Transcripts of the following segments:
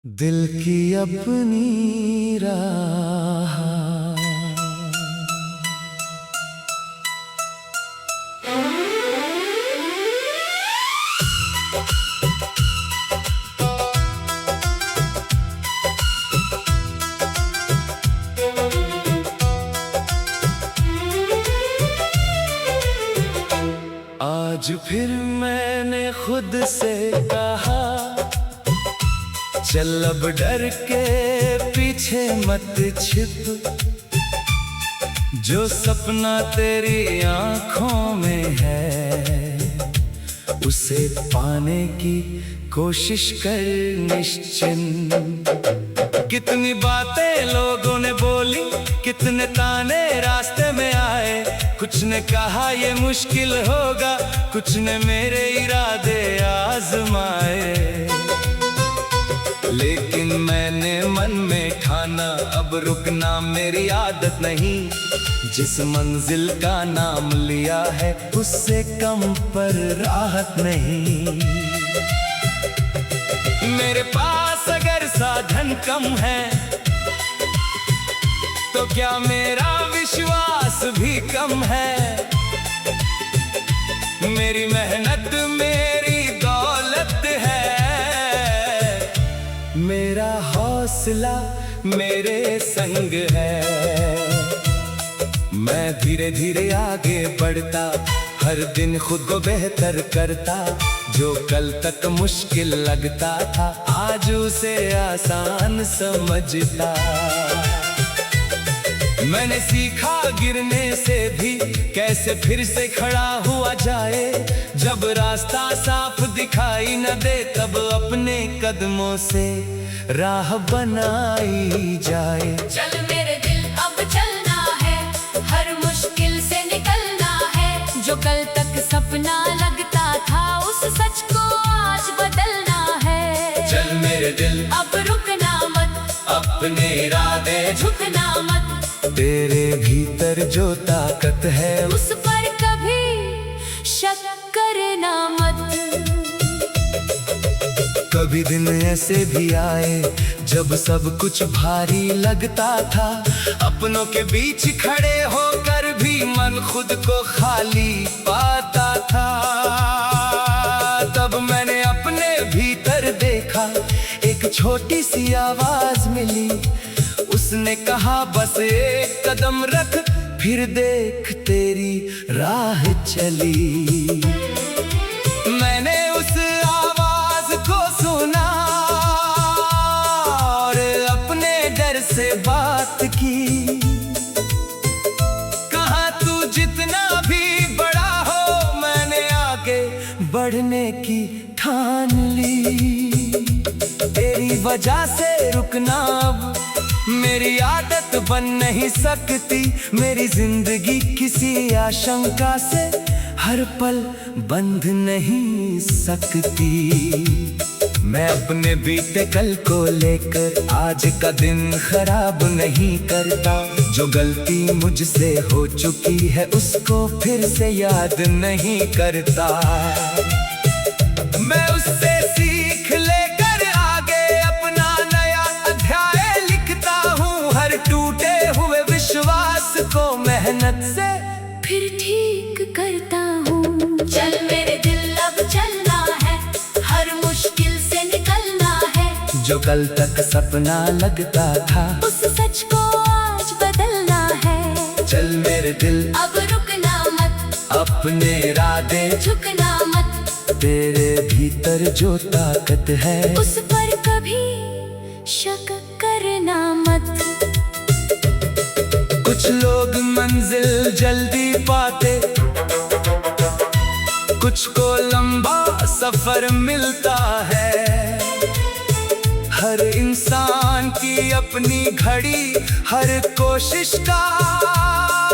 दिल की अपनी राह। आज फिर मैंने खुद से कहा, चल अब डर के पीछे मत छिप। जो सपना तेरी आंखों में है, उसे पाने की कोशिश कर निश्चिंत। कितनी बातें लोगों ने बोली, कितने ताने रास्ते में आए। कुछ ने कहा ये मुश्किल होगा, कुछ ने मेरे इरादे आजमाए। लेकिन मैंने मन में ठाना, अब रुकना मेरी आदत नहीं। जिस मंजिल का नाम लिया है, उससे कम पर राहत नहीं। मेरे पास अगर साधन कम है, तो क्या मेरा विश्वास भी कम है? मेरी मेहनत मेरी दौलत है, मेरा हौसला मेरे संग है। मैं धीरे धीरे आगे बढ़ता, हर दिन खुद को बेहतर करता। जो कल तक मुश्किल लगता था, आज उसे आसान समझता। मैंने सीखा गिरने से भी कैसे फिर से खड़ा हुआ जाए। जब रास्ता साफ दिखाई न दे, तब अपने कदमों से राह बनाई जाए। चल मेरे दिल अब चलना है, हर मुश्किल से निकलना है। जो कल तक सपना लगता था, उस सच को आज बदलना है। चल मेरे दिल अब रुकना मत, अपने इरादे झुकना मत। तेरे भीतर जो ताकत है, उस पर कभी शक करना मत। कभी दिन ऐसे भी आए जब सब कुछ भारी लगता था। अपनों के बीच खड़े होकर भी मन खुद को खाली पाता था। तब मैंने अपने भीतर देखा, एक छोटी सी आवाज मिली। उसने कहा बस एक कदम रख, फिर देख तेरी राह चली। मैंने उस आवाज को सुना और अपने डर से बात की। कहा तू जितना भी बड़ा हो, मैंने आगे बढ़ने की ठान ली। तेरी वजह से रुकना अब मेरी आदत बन नहीं सकती। मेरी जिंदगी किसी आशंका से हर पल बंध नहीं सकती। मैं अपने बीते कल को लेकर आज का दिन खराब नहीं करता। जो गलती मुझसे हो चुकी है, उसको फिर से याद नहीं करता। मैं उससे सीख लेकर आगे अपना नया अध्याय लिखता हूँ। हर टूटे हुए विश्वास को मेहनत से फिर ठीक करता हूँ। चल मेरे दिल अब चलना है, हर मुश्किल से निकलना है। जो कल तक सपना लगता था, उस सच को आज बदलना है। चल मेरे दिल अब रुकना मत, अपने इरादे झुकना मत। तेरे भीतर जो ताकत है, उस पर कभी शक करना मत। कुछ लोग मंजिल जल्दी पाते, कुछ को लंबा सफर मिलता है। हर इंसान की अपनी घड़ी, हर कोशिश का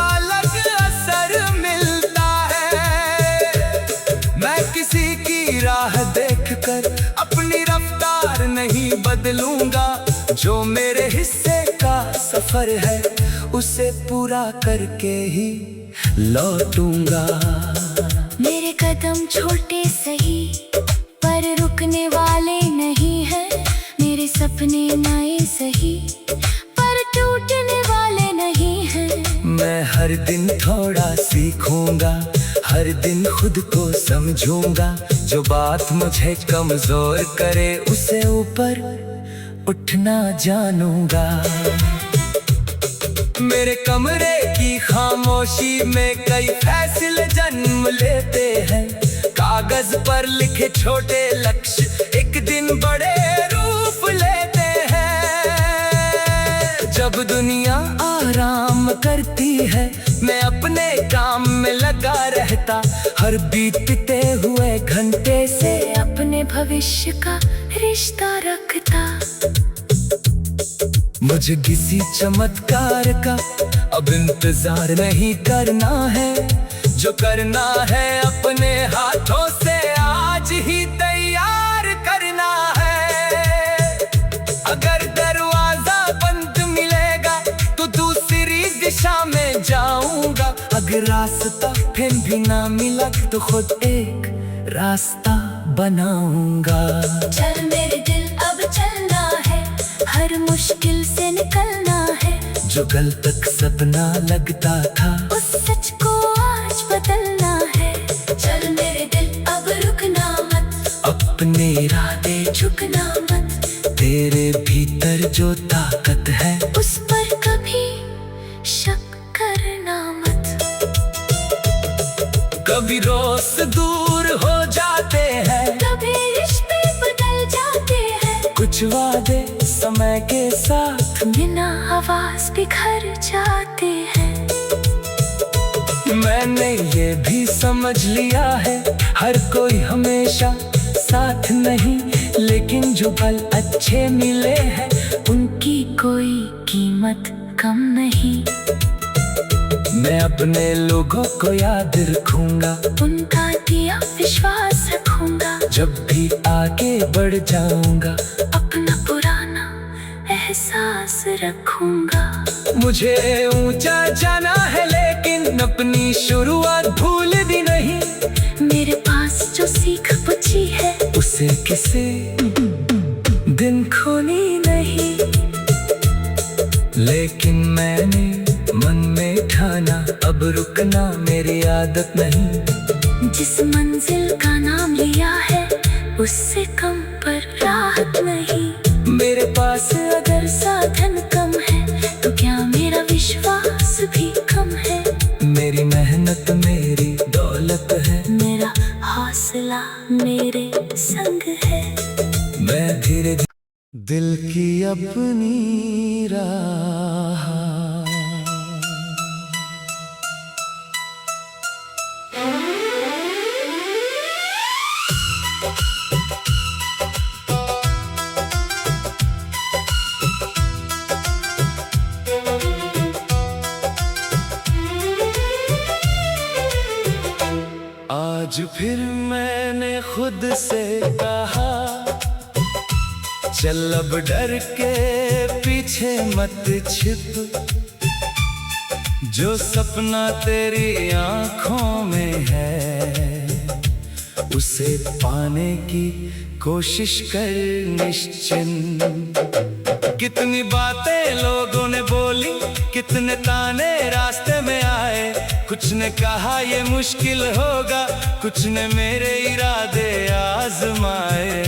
अलग असर मिलता है। मैं किसी की राह देखकर अपनी रफ्तार नहीं बदलूंगा। जो मेरे हिस्से का सफर है, उसे पूरा करके ही लौटूंगा। मेरे कदम छोटे सही, पर रुकने वाले नहीं हैं। मेरे सपने नए सही पर टूटने वाले नहीं हैं। मैं हर दिन थोड़ा सीखूंगा, हर दिन खुद को समझूंगा। जो बात मुझे कमजोर करे उसे ऊपर उठना जानूंगा। मेरे कमरे की खामोशी में कई फैसले जन्म लेते हैं। कागज पर लिखे छोटे लक्ष्य एक दिन बड़े रूप लेते हैं। जब दुनिया आराम करती है मैं अपने काम में लगा रहता। हर बीतते हुए घंटे से अपने भविष्य का रिश्ता रखता। मुझे किसी चमत्कार का अब इंतजार नहीं करना है। जो करना है अपने हाथों से आज ही तैयार करना है। अगर दरवाजा बंद मिलेगा तो दूसरी दिशा में जाऊंगा। अगर रास्ता फिर भी ना मिला तो खुद एक रास्ता बनाऊंगा। चल मेरे दिल अब चलना है, हर मुश्किल से निकलना है। जो कल तक सपना लगता था उस सच को आज बदलना है। चल मेरे दिल अब रुकना मत, अपने इरादे झुकना मत। तेरे भीतर जो ताकत है उस पर कभी शक करना मत। कभी रोज दूर हो जाते हैं, कभी रिश्ते बदल जाते हैं। कुछ वादे समय के साथ बिना आवाज बिखर जाते हैं। मैंने ये भी समझ लिया है हर कोई हमेशा साथ नहीं, लेकिन जो पल अच्छे मिले हैं उनकी कोई कीमत कम नहीं। मैं अपने लोगों को याद रखूंगा, उनका दिया विश्वास रखूंगा। जब भी आगे बढ़ जाऊंगा अपना पुराना एहसास रखूंगा। मुझे ऊंचा जाना है लेकिन अपनी शुरुआत भूल दी नहीं। मेरे पास जो सीख बची है उसे किसी दिन खोनी नहीं। लेकिन मैंने मन में ठाना अब रुकना मेरी आदत नहीं। जिस मंजिल का नाम लिया है उससे कम पर राहत नहीं। मेरे पास अगर साधन कम है तो क्या मेरा विश्वास भी कम है। मेरी मेहनत मेरी दौलत है, मेरा हौसला मेरे संग है। मैं धीरे धीरे दिल की अपनी राह आज फिर मैंने खुद से कहा चल अब डर के पीछे मत छिप। जो सपना तेरी आंखों में है उसे पाने की कोशिश कर निश्चिंत। कितनी बातें लोगों ने बोली, कितने ताने रास्ते में आए। कुछ ने कहा ये मुश्किल होगा, कुछ ने मेरे इरादे आजमाए।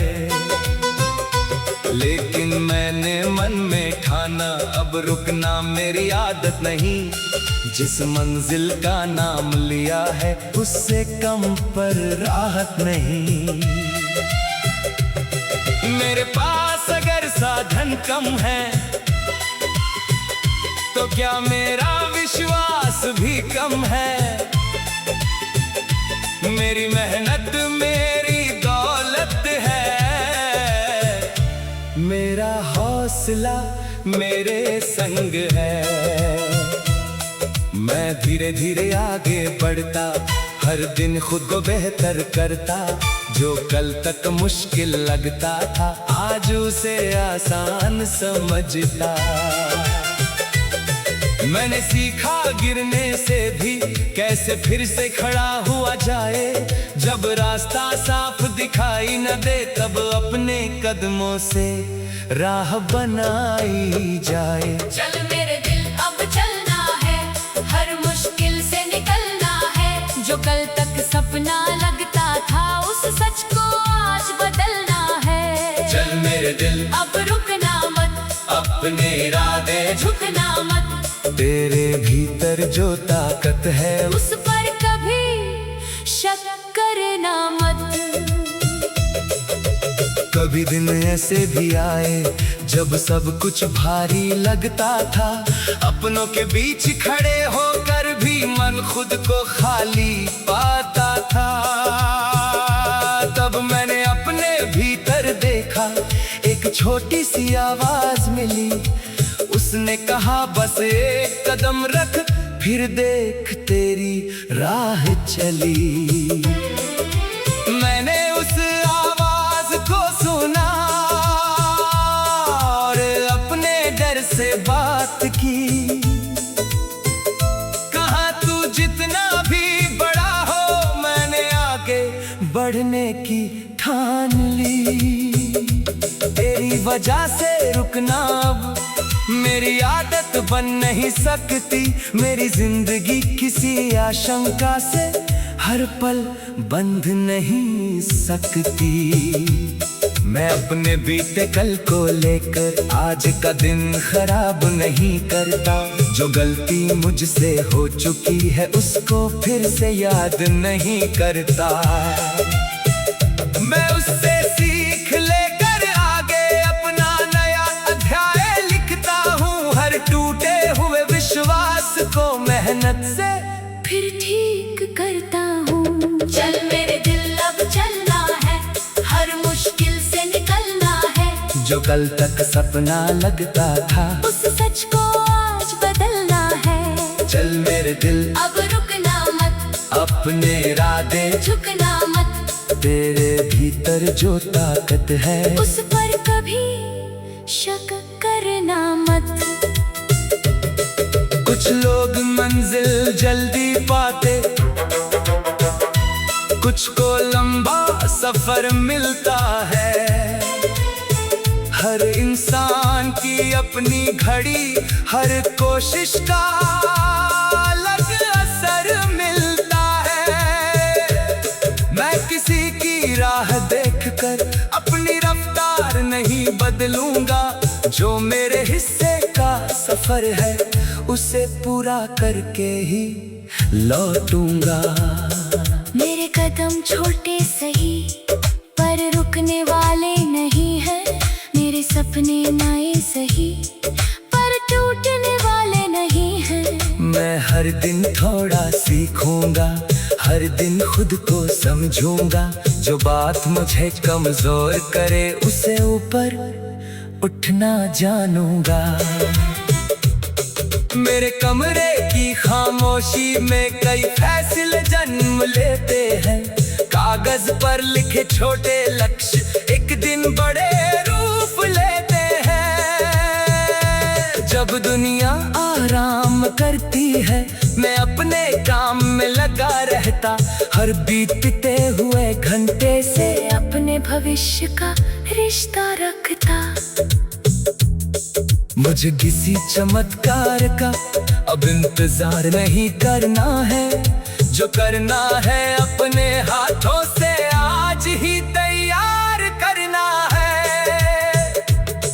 लेकिन मैंने मन में ठाना अब रुकना मेरी आदत नहीं। जिस मंजिल का नाम लिया है उससे कम पर राहत नहीं। मेरे पास अगर साधन कम है तो क्या मेरा विश्वास भी कम है। मेरी मेहनत मेरी दौलत है, मेरा हौसला मेरे संग है। मैं धीरे धीरे आगे बढ़ता, हर दिन खुद को बेहतर करता। जो कल तक मुश्किल लगता था आज उसे आसान समझता। मैंने सीखा गिरने से भी कैसे फिर से खड़ा हुआ जाए। जब रास्ता साफ दिखाई न दे तब अपने कदमों से राह बनाई जाए। चल मेरे दिल अब चलना है, हर मुश्किल से निकलना है। जो कल तक सपना लगता था उस सच को आज बदलना है। चल मेरे दिल अब रुकना मत, अपने इरादे झुकना मत। तेरे भीतर जो ताकत है उस पर कभी शक करना मत। कभी दिन ऐसे भी आए जब सब कुछ भारी लगता था। अपनों के बीच खड़े होकर भी मन खुद को खाली पाता था। तब मैंने अपने भीतर देखा, एक छोटी सी आवाज मिली। उसने कहा बस एक कदम रख, फिर देख तेरी राह चली। मैंने उस आवाज को सुना और अपने डर से बात की। कहा तू जितना भी बड़ा हो, मैंने आगे बढ़ने की ठान ली। तेरी वजह से रुकना अब मेरी आदत बन नहीं सकती। मेरी जिंदगी किसी आशंका से हर पल बंध नहीं सकती। मैं अपने बीते कल को लेकर आज का दिन खराब नहीं करता। जो गलती मुझसे हो चुकी है उसको फिर से याद नहीं करता। मैं उससे सीख लेकर आगे अपना नया अध्याय लिखता हूँ। हर टूटे हुए विश्वास को मेहनत से फिर ठीक करता हूँ। चल मेरे दिल अब चलना है, हर मुश्किल से निकलना है। जो कल तक सपना लगता था उस सच को आज बदलना है। चल मेरे दिल अब रुकना मत, अपने इरादे झुकना मत। तेरे भीतर जो ताकत है उस पर कभी शक करना मत। कुछ लोग मंजिल जल्दी पाते, कुछ को लंबा सफर मिलता है। हर इंसान की अपनी घड़ी, हर कोशिश का अलग असर मिलता है। मैं किसी की राह देखकर अपनी रफ्तार नहीं बदलूंगा। जो मेरे हिस्से का सफर है उसे पूरा करके ही लौटूंगा। मेरे कदम छोटे सही पर रुकने वाले नहीं हैं। मेरे सपने नए सही पर टूटने वाले नहीं हैं। मैं हर दिन थोड़ा सीखूंगा, हर दिन खुद को समझूंगा। जो बात मुझे कमजोर करे उसे ऊपर उठना जानूंगा। मेरे कमरे की खामोशी में कई फैसले जन्म लेते हैं। कागज पर लिखे छोटे लक्ष्य एक दिन बड़े रूप लेते हैं। जब दुनिया आराम करती है मैं अपने काम में लगा रहता। हर बीतते हुए घंटे से अपने भविष्य का रिश्ता रखता। मुझे किसी चमत्कार का अब इंतजार नहीं करना है। जो करना है अपने हाथों से आज ही तैयार करना है।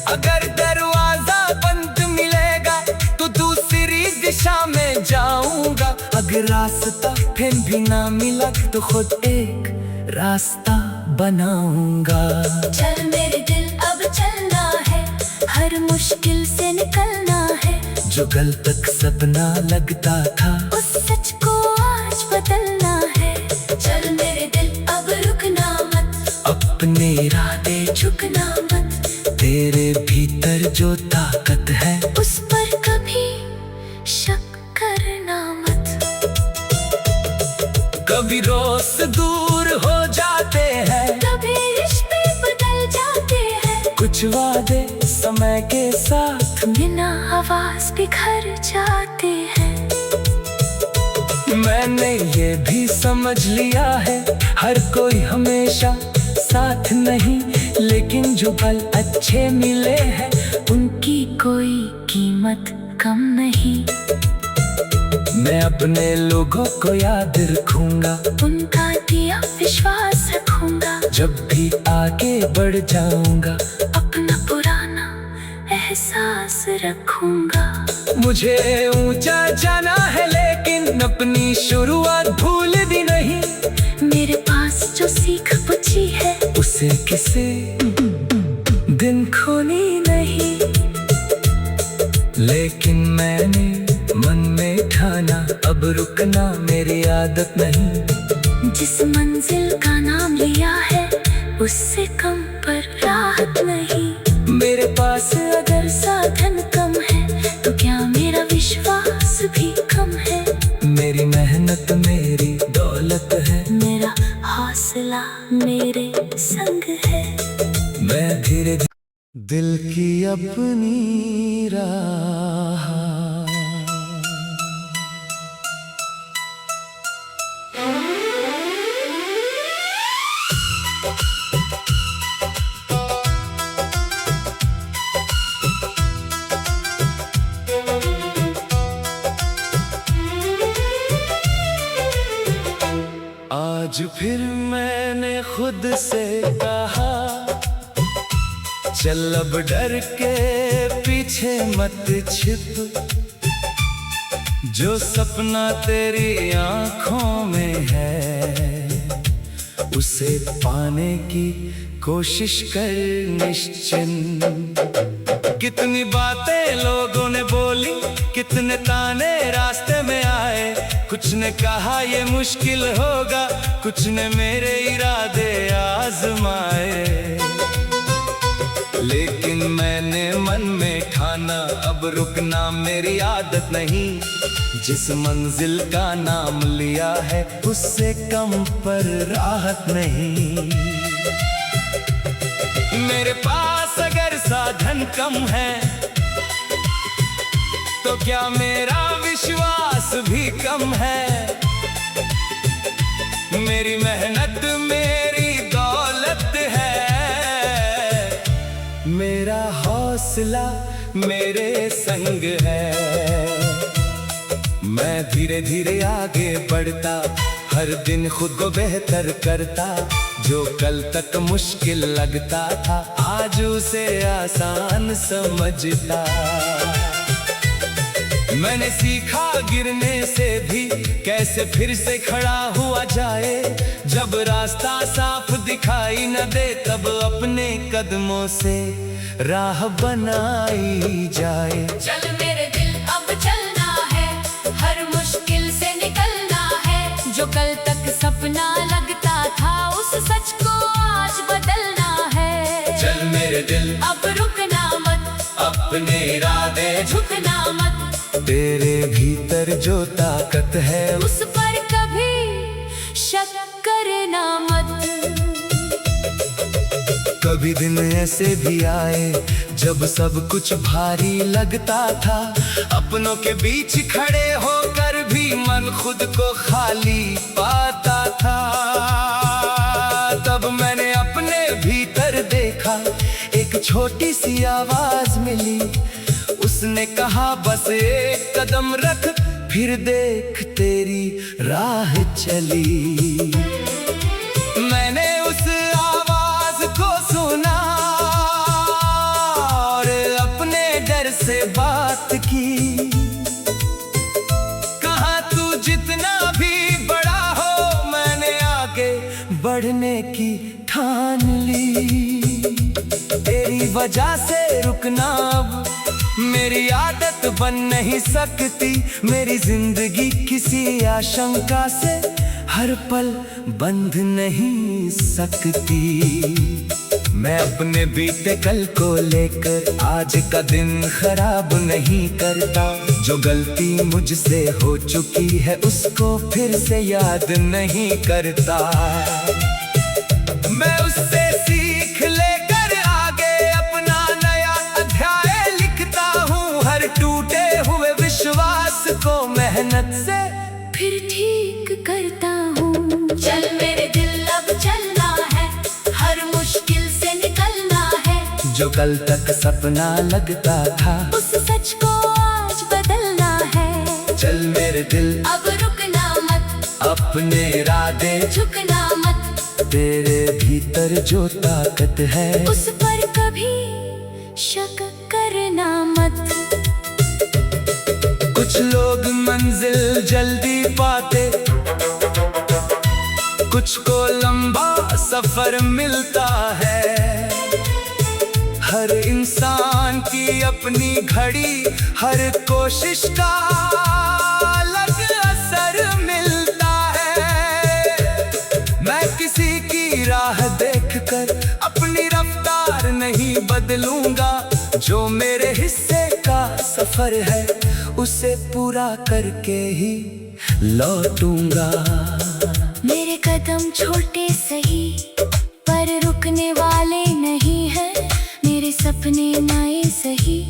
अगर दरवाजा बंद मिलेगा तो दूसरी दिशा में जाऊंगा। अगर रास्ता फिर भी ना मिला तो खुद एक रास्ता बनाऊंगा। चल मेरे दिल अब चलना है, हर मुश्किल से निकलना है। जो कल तक सपना लगता था उस सच को आज बदलना है। चल मेरे दिल अब रुकना मत, अपने इरादे झुकना मत। तेरे भीतर जो ताकत है उस पर कभी शक करना मत। कभी रोज दूर हो जाते हैं, कभी रिश्ते बदल जाते हैं। कुछ वादे समय के साथ बिना आवाज बिखर जाते हैं। मैंने ये भी समझ लिया है हर कोई हमेशा साथ नहीं लेकिन जो पल अच्छे मिले हैं उनकी कोई कीमत कम नहीं। मैं अपने लोगों को याद रखूंगा, उनका दिया विश्वास रखूंगा। जब भी आगे बढ़ जाऊंगा अपना पुराना एहसास रखूंगा। मुझे ऊंचा जाना है लेकिन अपनी शुरुआत भूल दी नहीं। मेरे पास जो सीख बची है उसे किसी दिन खोनी नहीं। लेकिन मैंने मन में ठाना अब रुकना मेरी आदत नहीं। जिस मंजिल का नाम लिया है उससे कम पर राहत नहीं। मेरे पास अगर साधन कम है तो क्या मेरा विश्वास भी कम है। मेरी मेहनत मेरी दौलत है, मेरा हौसला मेरे संग है। मैं धीरे दिल की अपनी राह आज फिर मैंने खुद से कहा, चल अब डर के पीछे मत छिप। जो सपना तेरी आंखों में है उसे पाने की कोशिश कर निश्चिंत। कितनी बातें लोगों ने बोली, कितने ताने रास्ते में आए। कुछ ने कहा ये मुश्किल होगा, कुछ ने मेरे इरादे आजमाए। लेकिन मैंने मन में ठाना अब रुकना मेरी आदत नहीं। जिस मंजिल का नाम लिया है उससे कम पर राहत नहीं। मेरे पास अगर साधन कम है तो क्या मेरा विश्वास भी कम है। मेरी मेहनत मेरी दौलत है, मेरा हौसला मेरे संग है। मैं धीरे धीरे आगे बढ़ता, हर दिन खुद को बेहतर करता। जो कल तक मुश्किल लगता था आज उसे आसान समझता। मैंने सीखा गिरने से भी कैसे फिर से खड़ा हुआ जाए। जब रास्ता साफ दिखाई न दे तब अपने कदमों से राह बनाई जाए। चल मेरे दिल अब चलना है, हर मुश्किल से निकलना है। जो कल तक सपना लगता था उस सच को आज बदलना है। चल मेरे दिल अब रुकना मत, अपने इरादे झुकना मत। तेरे भीतर जो ताकत है उस पर कभी शक करना मत। कभी दिन ऐसे भी आए जब सब कुछ भारी लगता था। अपनों के बीच खड़े होकर भी मन खुद को खाली पाता था। तब मैंने अपने भीतर देखा, एक छोटी सी आवाज मिली। उसने कहा बस एक कदम रख, फिर देख तेरी राह चली। मैंने उस आवाज को सुना और अपने डर से बात की। कहा तू जितना भी बड़ा हो, मैंने आगे बढ़ने की ठान ली। तेरी वजह से रुकना अब मेरी आदत बन नहीं सकती। मेरी जिंदगी किसी आशंका से हर पल बंध नहीं सकती। मैं अपने बीते कल को लेकर आज का दिन खराब नहीं करता। जो गलती मुझसे हो चुकी है उसको फिर से याद नहीं करता। मैं उससे सीख लेकर आगे अपना नया अध्याय लिखता हूँ। हर टूटे हुए विश्वास को मेहनत से फिर ठीक करता हूँ। चल मेरे दिल अब चलना है, हर मुश्किल से निकल जो कल तक सपना लगता था, उस सच को आज बदलना है। चल मेरे दिल अब रुकना मत, अपने इरादे झुकना मत, तेरे भीतर जो ताकत है उस पर कभी शक करना मत। कुछ लोग मंजिल जल्दी पाते, कुछ को लंबा सफर मिलता है। हर इंसान की अपनी घड़ी, हर कोशिश का अलग असर मिलता है। मैं किसी की राह देखकर अपनी रफ्तार नहीं बदलूंगा, जो मेरे हिस्से का सफर है उसे पूरा करके ही लौटूंगा। मेरे कदम छोटे सही पर रुकने वाले नहीं हैं, मेरे सपने नए सही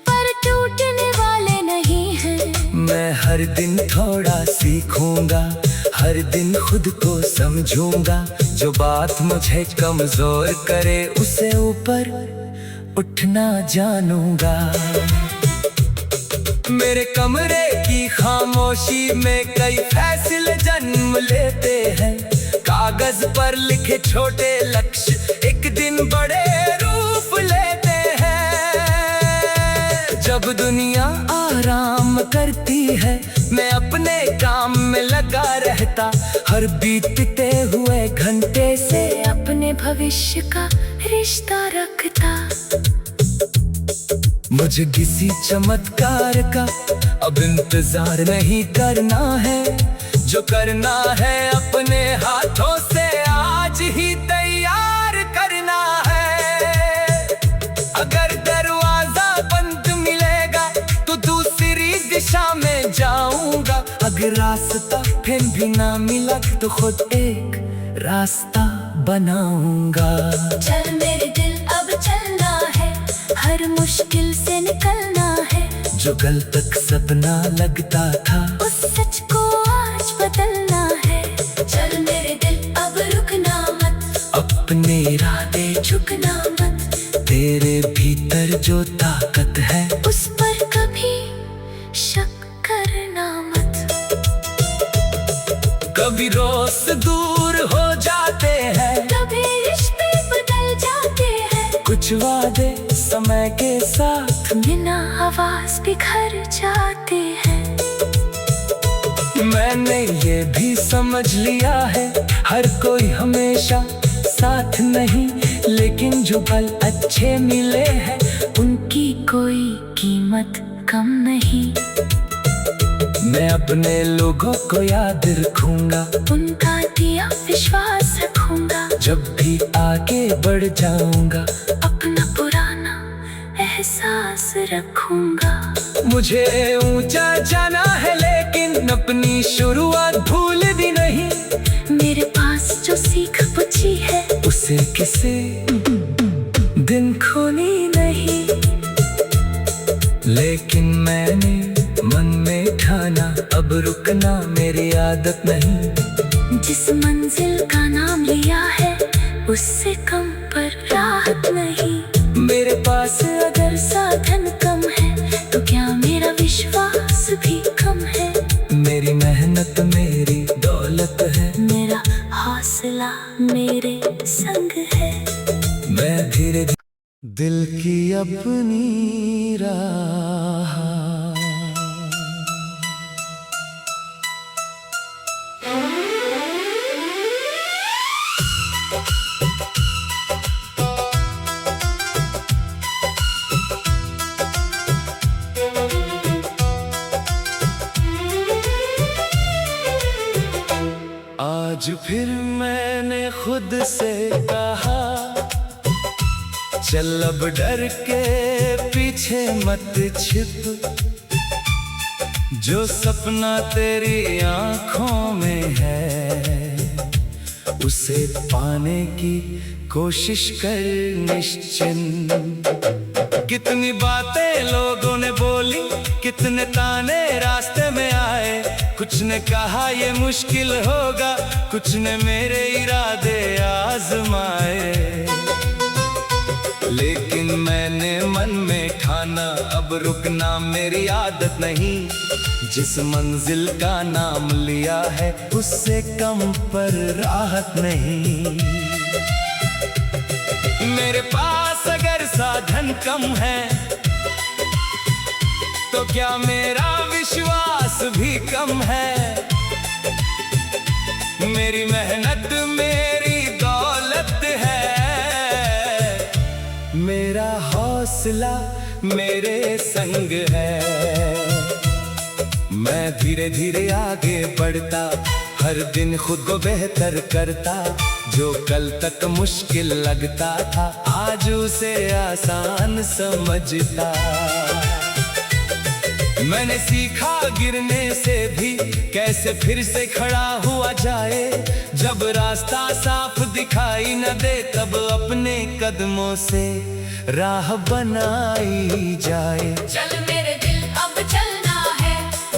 पर टूटने वाले नहीं हैं। मैं हर दिन थोड़ा सीखूंगा, हर दिन खुद को समझूंगा, जो बात मुझे कमजोर करे उसे ऊपर उठना जानूंगा। मेरे कमरे की खामोशी में कई फैसले जन्म लेते हैं। कागज पर लिखे छोटे लक्ष्य एक दिन बड़े रूप लेते हैं। जब दुनिया आराम करती है, मैं अपने काम में लगा रहता, हर बीतते हुए घंटे से अपने भविष्य का रिश्ता रखता। मुझे किसी चमत्कार का अब इंतजार नहीं करना है, जो करना है अपने हाथों से आज ही तैयार करना है। अगर दरवाजा बंद मिलेगा तो दूसरी दिशा में जाऊंगा, अगर रास्ता फिर भी ना मिला तो खुद एक रास्ता बनाऊंगा। चल मेरे दिल अब चलना है, हर मुश्किल से निकलना है, जो कल तक सपना लगता था उस सच को आज बदलना है। चल मेरे दिल अब रुकना मत, अपने इरादे झुकना मत, तेरे भीतर जो ताकत है उस पर कभी शक करना मत। कभी रोज दूर हो जाते हैं, कभी रिश्ते बदल जाते हैं, कुछ वादे समय के साथ बिना आवाज बिखर जाते हैं। मैंने ये भी समझ लिया है, हर कोई हमेशा साथ नहीं, लेकिन जो पल अच्छे मिले हैं उनकी कोई कीमत कम नहीं। मैं अपने लोगों को याद रखूंगा, उनका दिया विश्वास रखूंगा, जब भी आगे बढ़ जाऊंगा अपना पुराना एहसास रखूंगा। मुझे ऊंचा जाना है लेकिन अपनी शुरुआत भूल दी नहीं। मेरे पास जो सीख बची है उसे किसी दिन खोनी नहीं, लेकिन मैंने मन में ठाना अब रुकना मेरी आदत नहीं। जिस मंजिल का नाम लिया है उससे कम पर राहत नहीं। मेरे पास अगर साधन कम है तो क्या मेरा विश्वास भी कम है। मेरी मेहनत मेरी दौलत है, मेरा हौसला मेरे संग है। मैं धीरे दिल की अपनी राह आज फिर मैंने खुद से कहा, चल अब डर के पीछे मत छिप, जो सपना तेरी आंखों में है उसे पाने की कोशिश कर निश्चिंत। कितनी बातें लोगों ने बोली, कितने ताने रास्ते में आए, कुछ ने कहा ये मुश्किल होगा, कुछ ने मेरे इरादे आजमाए। लेकिन मैंने मन में ठाना अब रुकना मेरी आदत नहीं। जिस मंजिल का नाम लिया है उससे कम पर राहत नहीं। मेरे पास अगर साधन कम है तो क्या मेरा विश्वास भी कम है। मेरी मेहनत मेरी दौलत है, मेरा हौसला मेरे संग है। मैं धीरे धीरे आगे बढ़ता, हर दिन खुद को बेहतर करता। जो कल तक मुश्किल लगता था आज उसे आसान समझता। मैंने सीखा गिरने से भी कैसे फिर से खड़ा हुआ जाए। जब रास्ता साफ दिखाई न दे तब अपने कदमों से राह बनाई जाए। चल मेरे दिल अब चलना है,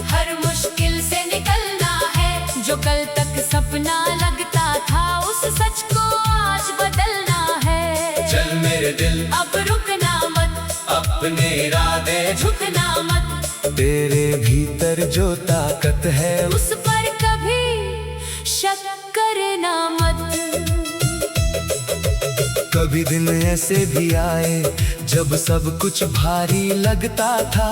हर मुश्किल से निकलना है। जो कल तक सपना लगता था उस सच को आज बदलना है। चल मेरे दिल अब रुकना मत, अपने इरादे झुकना मत। तेरे भीतर जो ताकत है उस पर कभी शक करना मत। कभी दिन ऐसे भी आए जब सब कुछ भारी लगता था।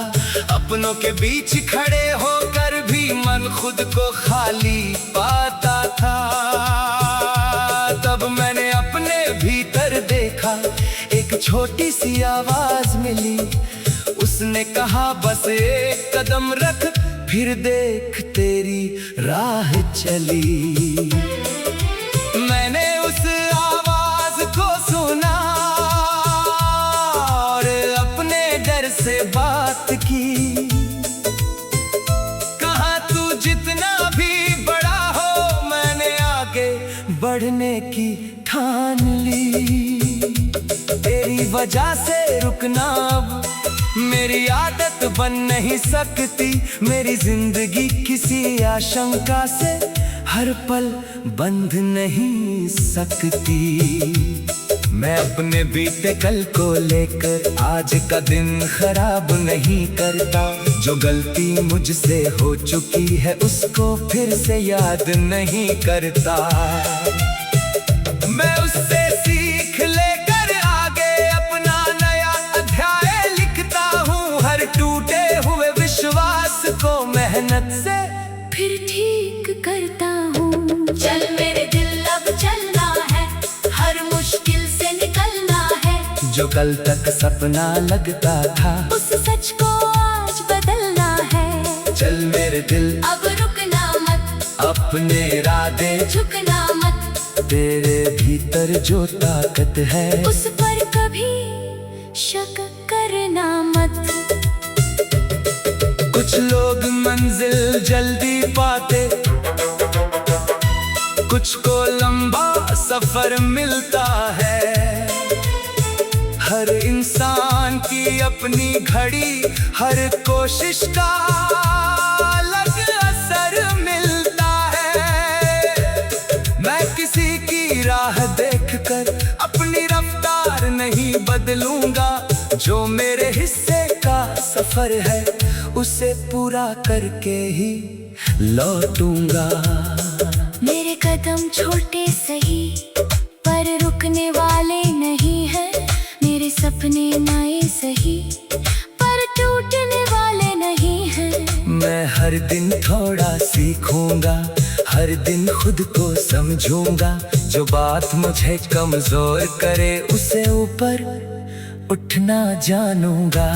अपनों के बीच खड़े होकर भी मन खुद को खाली पाता था। तब मैंने अपने भीतर देखा, एक छोटी सी आवाज मिली। उसने कहा बस एक कदम रख, फिर देख तेरी राह चली। मैंने उस आवाज को सुना और अपने डर से बात की। कहा तू जितना भी बड़ा हो, मैंने आगे बढ़ने की ठान ली। तेरी वजह से रुकना अब मेरी आदत बन नहीं सकती। मेरी जिंदगी किसी आशंका से हर पल बंध नहीं सकती। मैं अपने बीते कल को लेकर आज का दिन खराब नहीं करता। जो गलती मुझसे हो चुकी है उसको फिर से याद नहीं करता। मैं उससे सीख लेकर आगे अपना नया अध्याय लिखता हूँ। हर टूटे हुए विश्वास को मेहनत से फिर ठीक करता हूँ। चल मेरे दिल अब चलना है, हर मुश्किल से निकलना है। जो कल तक सपना लगता था उस सच को आज बदलना है। चल मेरे दिल अब रुकना मत, अपने इरादे झुकना मत। तेरे भीतर जो ताकत है उस पर कभी शक करना मत। कुछ लोग मंजिल जल्दी पाते, कुछ को लंबा सफर मिलता है। हर इंसान की अपनी घड़ी, हर कोशिश का अलग असर मिलता है। मैं किसी की राह देखकर अपनी रफ्तार नहीं बदलूंगा। जो मेरे हिस्से का सफर है उसे पूरा करके ही लौटूंगा। मेरे कदम छोटे सही पर रुकने वाले नहीं हैं। मेरे सपने नए सही पर टूटने वाले नहीं हैं। मैं हर दिन थोड़ा सीखूंगा, हर दिन खुद को समझूंगा। जो बात मुझे कमजोर करे उसे ऊपर उठना जानूंगा।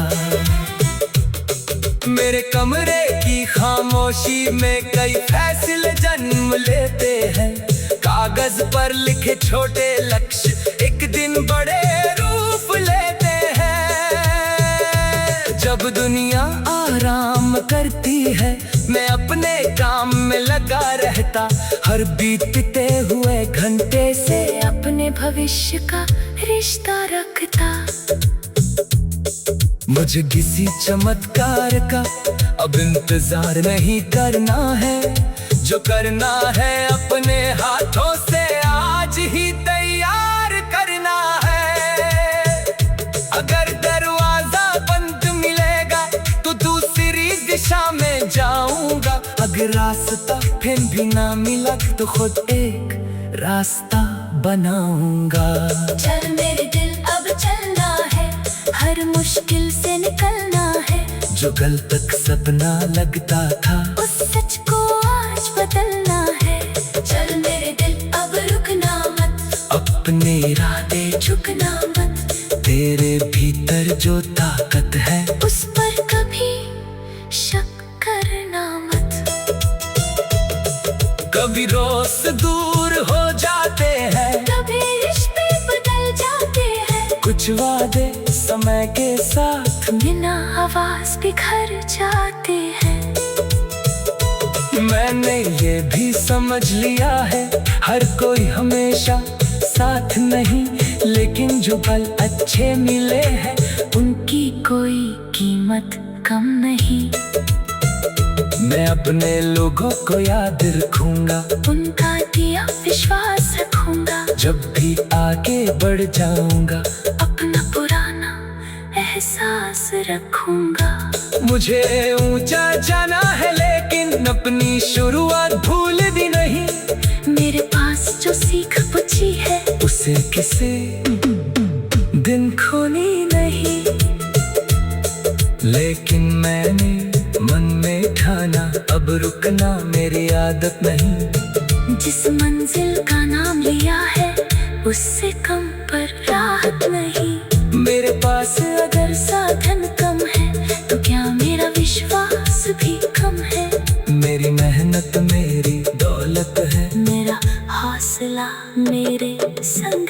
मेरे कमरे की खामोशी में कई फैसले जन्म लेते हैं। कागज पर लिखे छोटे लक्ष्य एक दिन बड़े रूप लेते हैं। जब दुनिया आराम करती है मैं अपने काम में लगा रहता। हर बीतते हुए घंटे से अपने भविष्य का रिश्ता रखता। मुझे किसी चमत्कार का अब इंतजार नहीं करना है। जो करना है अपने हाथों से आज ही तैयार करना है। रास्ता फिर भी ना मिला तो खुद एक रास्ता बनाऊंगा। चल मेरे दिल अब चलना है, हर मुश्किल से निकलना है। जो कल तक सपना लगता था उस सच को आज बदलना है। चल मेरे दिल अब रुकना मत, अपने इरादे झुकना मत। तेरे भीतर जो ताकत है उस पर कभी शक करना मत। कभी रोज दूर हो जाते हैं, कभी रिश्ते बदल जाते हैं। कुछ वादे समय के साथ बिना आवाज बिखर जाते हैं। मैंने ये भी समझ लिया है, हर कोई हमेशा साथ नहीं, लेकिन जो पल अच्छे मिले हैं उनकी कोई कीमत कम नहीं। मैं अपने लोगों को याद रखूंगा, उनका दिया विश्वास रखूंगा। जब भी आगे बढ़ जाऊंगा अपना पुराना एहसास रखूंगा। मुझे ऊंचा जाना है लेकिन अपनी शुरुआत भूल दी नहीं। मेरे पास जो सीख बची है उसे किसी दिन खोनी नहीं। लेकिन मैंने मन में ठाना, अब रुकना मेरी आदत नहीं। जिस मंजिल का नाम लिया है उससे कम पर राहत नहीं। मेरे पास अगर साधन कम है तो क्या मेरा विश्वास भी कम है। मेरी मेहनत मेरी दौलत है, मेरा हौसला मेरे संग